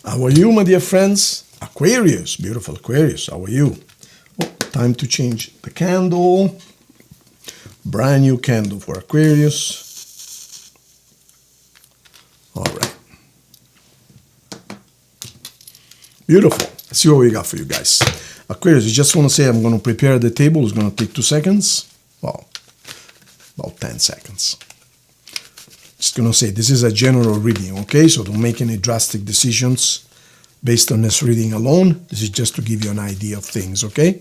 How are you, my dear friends? Aquarius, beautiful Aquarius, how are you? Oh, time to change the candle. Brand new candle for Aquarius. All right. Beautiful. Let's see what we got for you guys. Aquarius, I just want to say I'm going to prepare the table. It's going to take 2 seconds. Well, about 10 seconds. Just going to say this is a general reading, okay? So don't make any drastic decisions based on this reading alone. This is just to give you an idea of things, okay?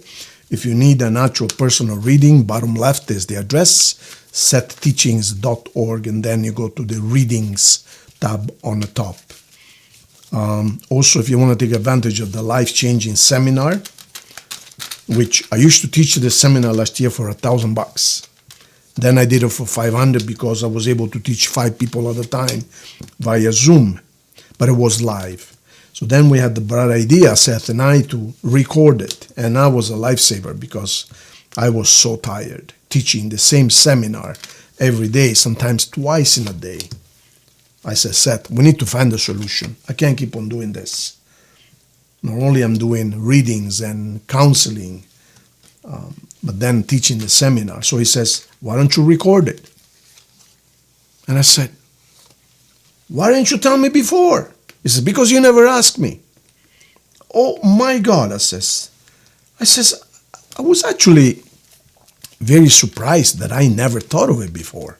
If you need an actual personal reading, bottom left is the address, setteachings.org, and then you go to the readings tab on the top. Also, if you want to take advantage of the life-changing seminar, which I used to teach this seminar last year for $1,000. Then I did it for 500 because I was able to teach 5 people at a time via Zoom, but it was live. So then we had the bright idea, Seth and I, to record it. And I was a lifesaver because I was so tired teaching the same seminar every day, sometimes twice in a day. I said, Seth, we need to find a solution. I can't keep on doing this. Not only I'm doing readings and counseling, but then teaching the seminar. So he says, why don't you record it? And I said, why didn't you tell me before? He says, because you never asked me. Oh my God, I says, I was actually very surprised that I never thought of it before.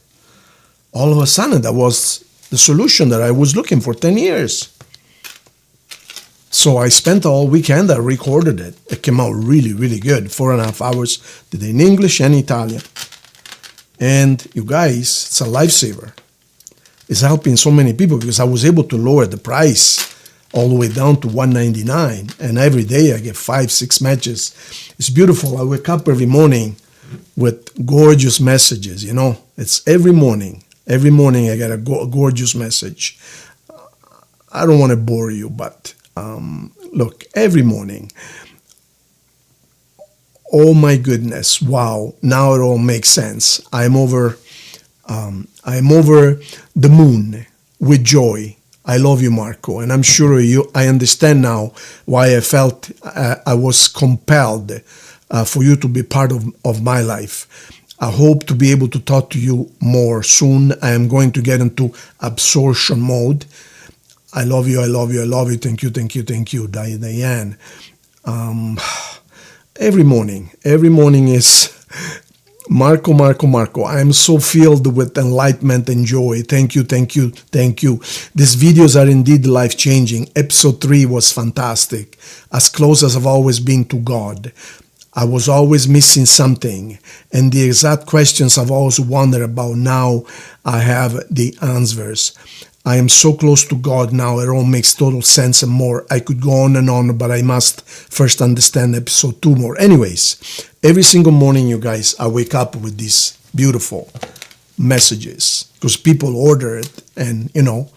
All of a sudden, that was the solution that I was looking for 10 years. So I spent all weekend, I recorded it. It came out really, really good. 4.5 hours, did it in English and Italian. And you guys, it's a lifesaver. It's helping so many people because I was able to lower the price all the way down to $199. And every day I get 5-6 matches. It's beautiful. I wake up every morning with gorgeous messages, you know. It's every morning. Every morning I get a gorgeous message. I don't want to bore you, but look, every morning. Oh my goodness! Wow! Now it all makes sense. I'm over the moon with joy. I love you, Marco, and I'm sure I understand now why I felt I was compelled for you to be part of my life. I hope to be able to talk to you more soon. I am going to get into absorption mode. I love you, I love you, I love you. Thank you, thank you, thank you, Diane. Every morning is Marco, Marco, Marco. I am so filled with enlightenment and joy. Thank you, thank you, thank you. These videos are indeed life-changing. Episode 3 was fantastic. As close as I've always been to God. I was always missing something, and the exact questions I've always wondered about, now I have the answers. I am so close to God now, it all makes total sense and more. I could go on, but I must first understand episode 2 more. Anyways, every single morning, you guys, I wake up with these beautiful messages because people order it and, you know,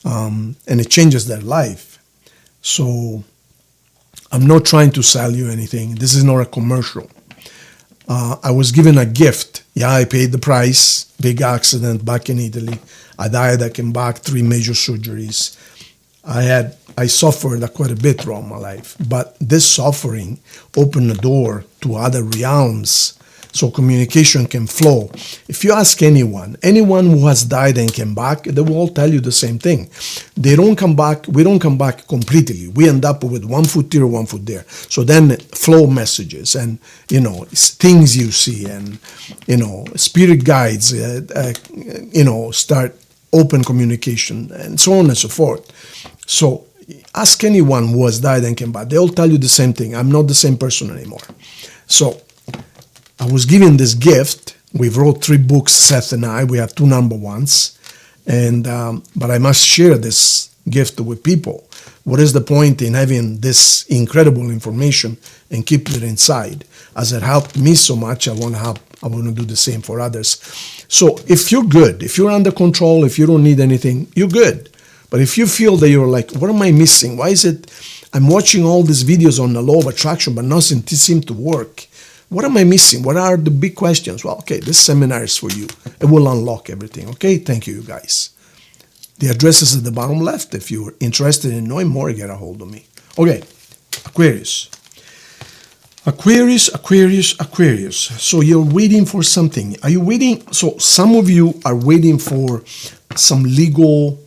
and it changes their life. So I'm not trying to sell you anything. This is not a commercial. I was given a gift. Yeah, I paid the price. Big accident back in Italy. I died. I came back, 3 major surgeries. I suffered quite a bit throughout my life. But this suffering opened the door to other realms so communication can flow. If you ask anyone who has died and came back, they will all tell you the same thing. They don't come back, we don't come back completely. We end up with 1 foot here, 1 foot there. So then flow messages and, you know, things you see and, you know, spirit guides, you know, start open communication and so on and so forth. So ask anyone who has died and came back. They all tell you the same thing. I'm not the same person anymore. So I was given this gift. We've wrote 3 books, Seth and I. We have 2 number 1s. And, but I must share this gift with people. What is the point in having this incredible information and keep it inside? As it helped me so much, I want to do the same for others. So if you're good, if you're under control, if you don't need anything, you're good. But if you feel that you're like, what am I missing? Why is it I'm watching all these videos on the law of attraction, but nothing seems to work? What am I missing? What are the big questions? Well, okay, this seminar is for you. It will unlock everything, okay? Thank you, you guys. The address is at the bottom left. If you're interested in knowing more, get a hold of me. Okay, Aquarius. Aquarius. So you're waiting for something. Are you waiting? So some of you are waiting for some legal,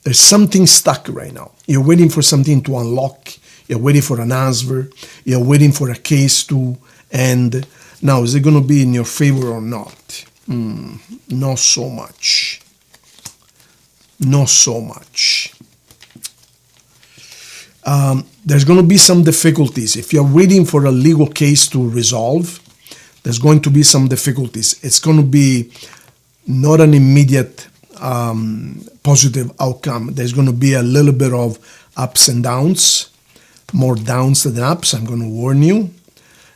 there's something stuck right now. You're waiting for something to unlock. You're waiting for an answer. You're waiting for a case to end. Now, is it going to be in your favor or not? Not so much. Not so much. There's going to be some difficulties. If you're waiting for a legal case to resolve, there's going to be some difficulties. It's going to be not an immediate positive outcome. There's going to be a little bit of ups and downs, more downs than ups. I'm going to warn you.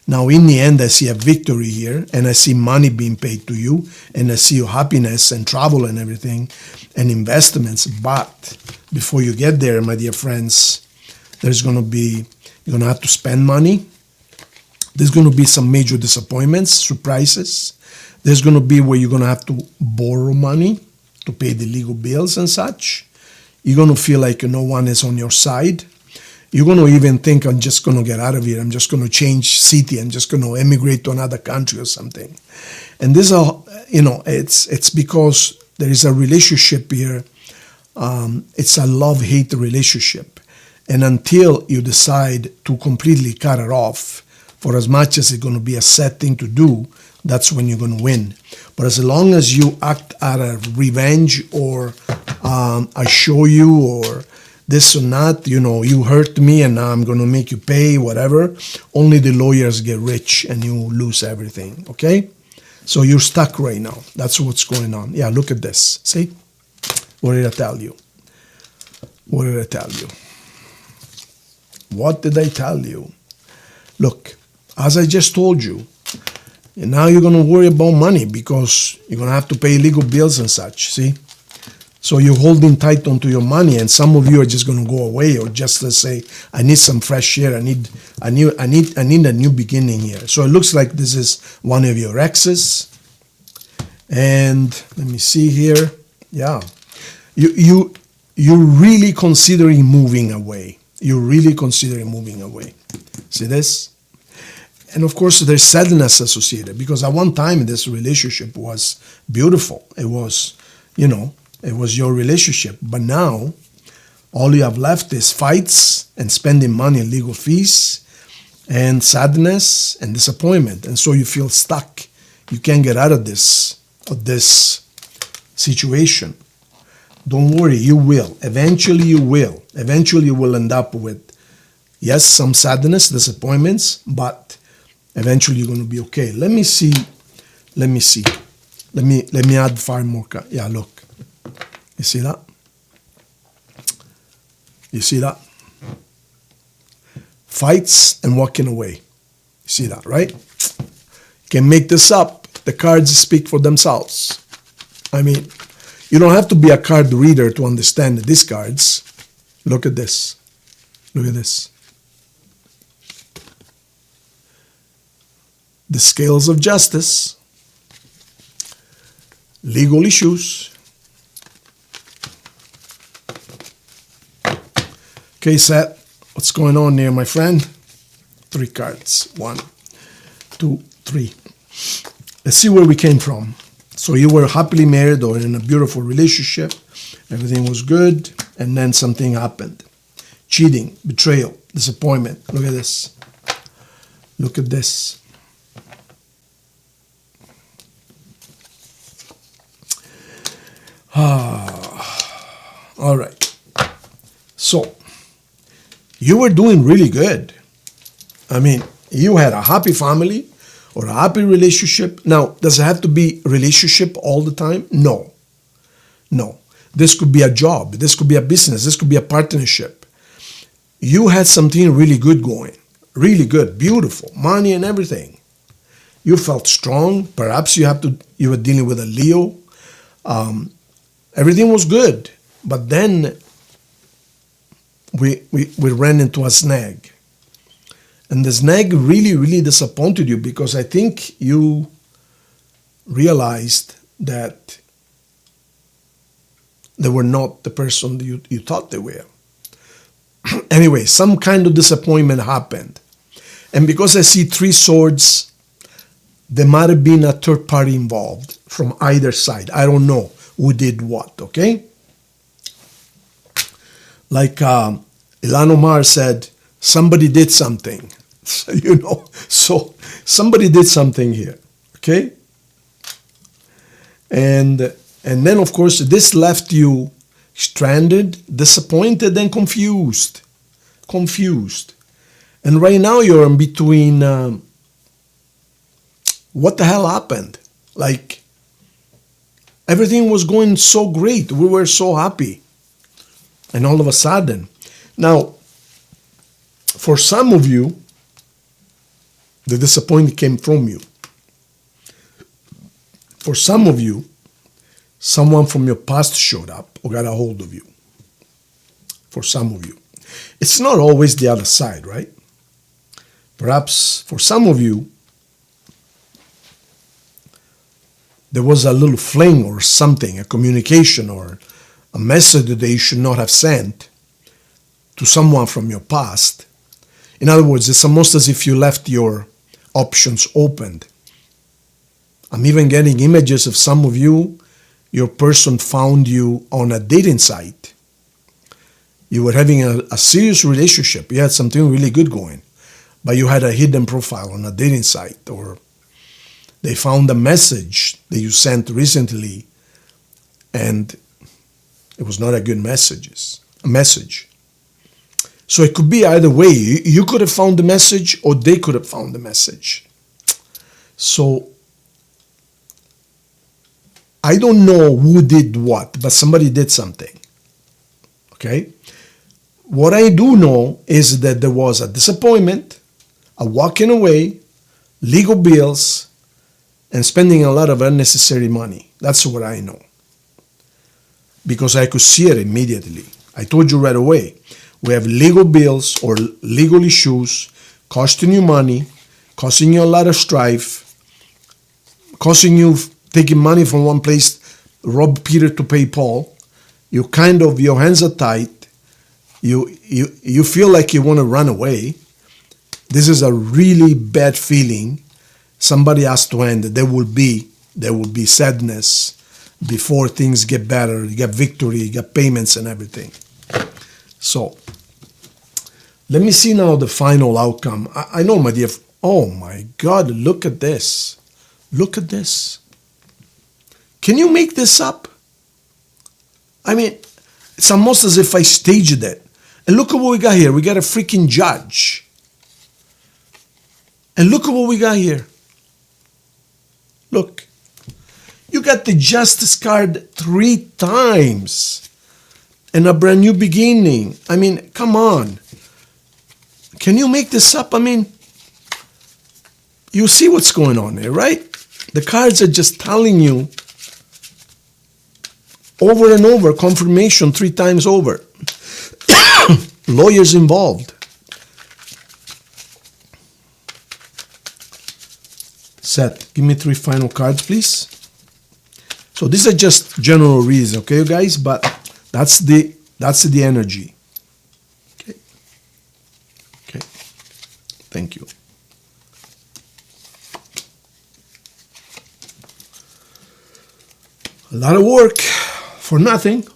Now, in the end, I see a victory here, and I see money being paid to you, and I see your happiness and travel and everything, and investments. But before you get there, my dear friends, you're going to have to spend money. There's going to be some major disappointments, surprises. There's going to be where you're going to have to borrow money to pay the legal bills and such. You're going to feel like no one is on your side. You're going to even think, I'm just going to get out of here. I'm just going to change city. I'm just going to emigrate to another country or something. And this, it's because there is a relationship here. It's a love-hate relationship. And until you decide to completely cut it off, for as much as it's going to be a sad thing to do, that's when you're going to win. But as long as you act out of revenge or I show you or this or not, you hurt me and now I'm going to make you pay, whatever, only the lawyers get rich and you lose everything, okay? So you're stuck right now. That's what's going on. Yeah, look at this. See? What did I tell you? What did I tell you? What did I tell you? Look, as I just told you, and now you're going to worry about money because you're going to have to pay legal bills and such, see? So you're holding tight onto your money, and some of you are just going to go away, or just let's say, I need some fresh air. I need a new beginning here. So it looks like this is one of your exes. And let me see here. Yeah, you're really considering moving away. You're really considering moving away. See this? And of course, there's sadness associated because at one time this relationship was beautiful. It was, it was your relationship. But now, all you have left is fights and spending money on legal fees and sadness and disappointment. And so you feel stuck. You can't get out of this situation. Don't worry, you will. Eventually you will. Eventually you will end up with, yes, some sadness, disappointments, but eventually you're going to be okay. Let me see. Let me add 5 more cards. Yeah, look. You see that? You see that? Fights and walking away. You see that, right? You can make this up. The cards speak for themselves. I mean, you don't have to be a card reader to understand these cards. Look at this. Look at this. The scales of justice. Legal issues. Okay, Seth, what's going on here, my friend? 3 cards. 1, 2, 3. Let's see where we came from. So you were happily married or in a beautiful relationship. Everything was good. And then something happened. Cheating, betrayal, disappointment. Look at this. Look at this. All right. So, you were doing really good. I mean, you had a happy family or a happy relationship. Now, does it have to be a relationship all the time? No. No. This could be a job. This could be a business. This could be a partnership. You had something really good going. Really good. Beautiful. Money and everything. You felt strong. Perhaps you were dealing with a Leo. Everything was good. But then we ran into a snag. And the snag really, really disappointed you because I think you realized that They were not the person you thought they were. Anyway, some kind of disappointment happened. And because I see 3 swords, there might have been a third party involved from either side. I don't know who did what, okay? Like Ilhan Omar said, somebody did something. So somebody did something here, okay? And then, of course, this left you stranded, disappointed, and confused. And right now you're in between, what the hell happened? Like, everything was going so great. We were so happy. And all of a sudden. Now, for some of you, the disappointment came from you. For some of you, someone from your past showed up or got a hold of you. For some of you. It's not always the other side, right? Perhaps for some of you, there was a little fling or something, a communication or a message that you should not have sent to someone from your past. In other words, it's almost as if you left your options opened. I'm even getting images of some of you, your person found you on a dating site. You were having a serious relationship. You had something really good going, but you had a hidden profile on a dating site, or they found a message that you sent recently and it was not a good message. So it could be either way. You could have found the message or they could have found the message. So I don't know who did what, but somebody did something. Okay? What I do know is that there was a disappointment, a walking away, legal bills, and spending a lot of unnecessary money. That's what I know. Because I could see it immediately. I told you right away. We have legal bills or legal issues costing you money, causing you a lot of strife, causing you taking money from one place, rob Peter to pay Paul. Your hands are tight. You feel like you want to run away. This is a really bad feeling. Somebody has to end. There will be sadness before things get better. You get victory, you get payments and everything. So, let me see now the final outcome. I know, my dear. Oh my God, look at this. Look at this. Can you make this up? I mean, it's almost as if I staged it. And look at what we got here. We got a freaking judge. And look at what we got here. Look. You got the justice card 3 times. And a brand new beginning. I mean, come on. Can you make this up? I mean, you see what's going on here, right? The cards are just telling you over and over, confirmation 3 times over. Lawyers involved. Seth, give me 3 final cards, please. So these are just general reads, okay, you guys? But that's the energy. Okay. Okay. Thank you. A lot of work for nothing.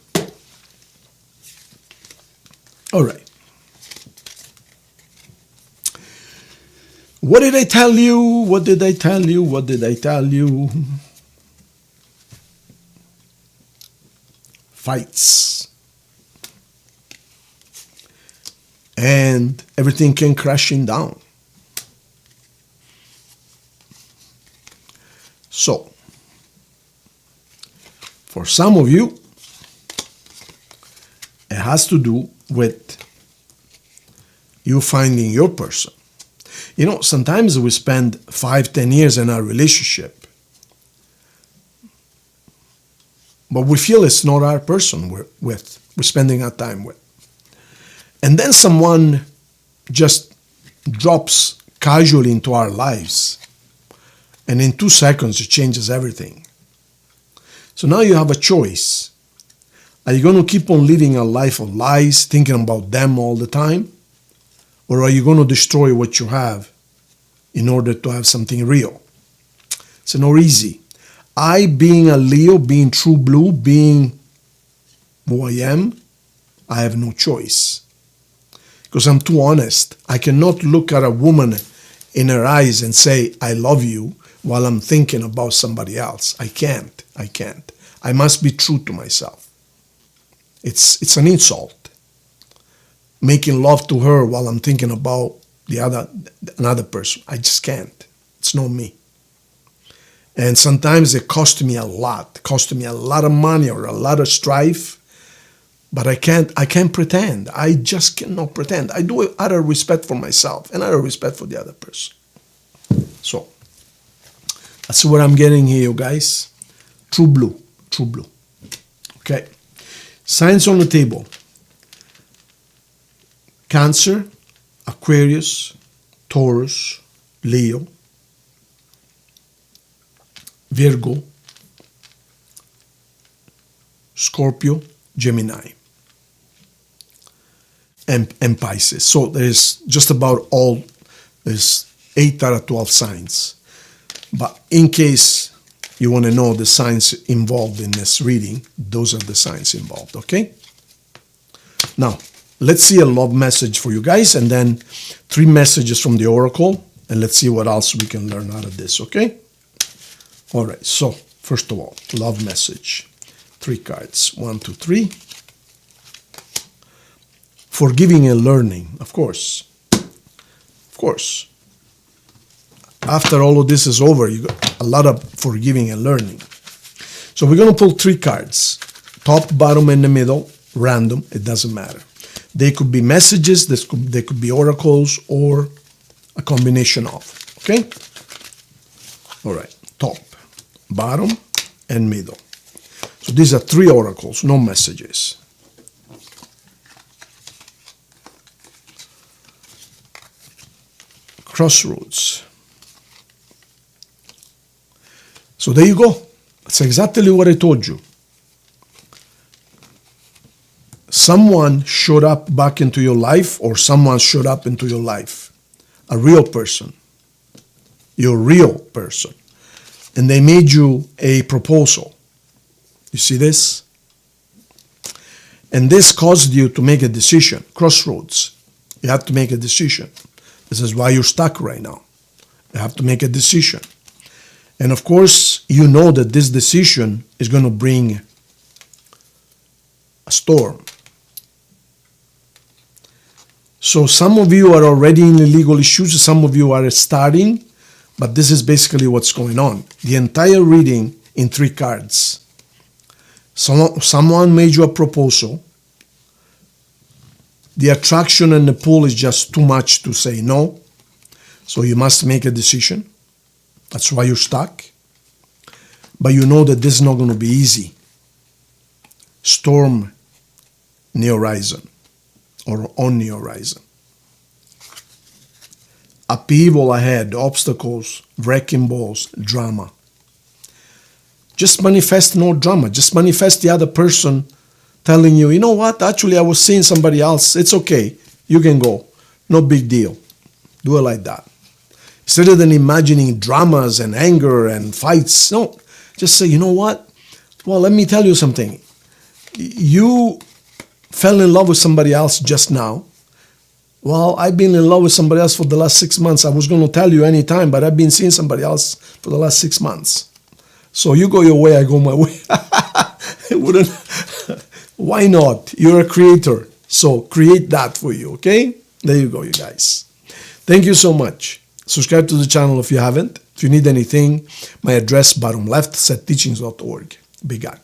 All right. What did I tell you? What did I tell you? What did I tell you? Fights. And everything came crashing down. So, for some of you, it has to do with you finding your person. You know, sometimes we spend 5-10 years in our relationship, but we feel it's not our person we're spending our time with. And then someone just drops casually into our lives, and in 2 seconds it changes everything. So now you have a choice. Are you going to keep on living a life of lies, thinking about them all the time? Or are you going to destroy what you have in order to have something real? It's not easy. I, being a Leo, being true blue, being who I am, I have no choice. Because I'm too honest. I cannot look at a woman in her eyes and say, I love you, while I'm thinking about somebody else. I can't. I must be true to myself. It's an insult. Making love to her while I'm thinking about another person. I just can't. It's not me. And sometimes it cost me a lot. It cost me a lot of money or a lot of strife. But I can't pretend. I just cannot pretend. I do it out of respect for myself and out of respect for the other person. So, that's what I'm getting here, you guys. True blue. Okay. Signs on the table. Cancer, Aquarius, Taurus, Leo, Virgo, Scorpio, Gemini, and Pisces. So there's just about there's 8 out of 12 signs. But in case you want to know the signs involved in this reading, those are the signs involved, okay? Now, let's see a love message for you guys, and then 3 messages from the Oracle, and let's see what else we can learn out of this, okay? All right, so first of all, love message. 3 cards, 1, 2, 3. Forgiving and learning, of course. Of course. After all of this is over, you got a lot of forgiving and learning. So we're going to pull 3 cards. Top, bottom, and the middle. Random. It doesn't matter. They could be messages. They could be oracles or a combination of. Okay? All right. Top, bottom, and middle. So these are 3 oracles, no messages. Crossroads. So there you go. That's exactly what I told you. Someone showed up back into your life, or someone showed up into your life. A real person. Your real person. And they made you a proposal. You see this? And this caused you to make a decision. Crossroads. You have to make a decision. This is why you're stuck right now. You have to make a decision. And of course, you know that this decision is going to bring a storm. So some of you are already in legal issues, some of you are starting, but this is basically what's going on. The entire reading in 3 cards. Someone made you a proposal. The attraction and the pull is just too much to say no. So you must make a decision. That's why you're stuck. But you know that this is not going to be easy. Storm in the horizon or on the horizon. Upheaval ahead, obstacles, wrecking balls, drama. Just manifest no drama. Just manifest the other person telling you, you know what, actually I was seeing somebody else. It's okay. You can go. No big deal. Do it like that. Instead of imagining dramas and anger and fights, no. Just say, you know what? Well, let me tell you something. You fell in love with somebody else just now. Well, I've been in love with somebody else for the last 6 months. I was going to tell you anytime, but I've been seeing somebody else for the last 6 months. So you go your way, I go my way. It wouldn't. Why not? You're a creator. So create that for you, okay? There you go, you guys. Thank you so much. Subscribe to the channel if you haven't. If you need anything, my address, bottom left, setteachings.org. Big hug.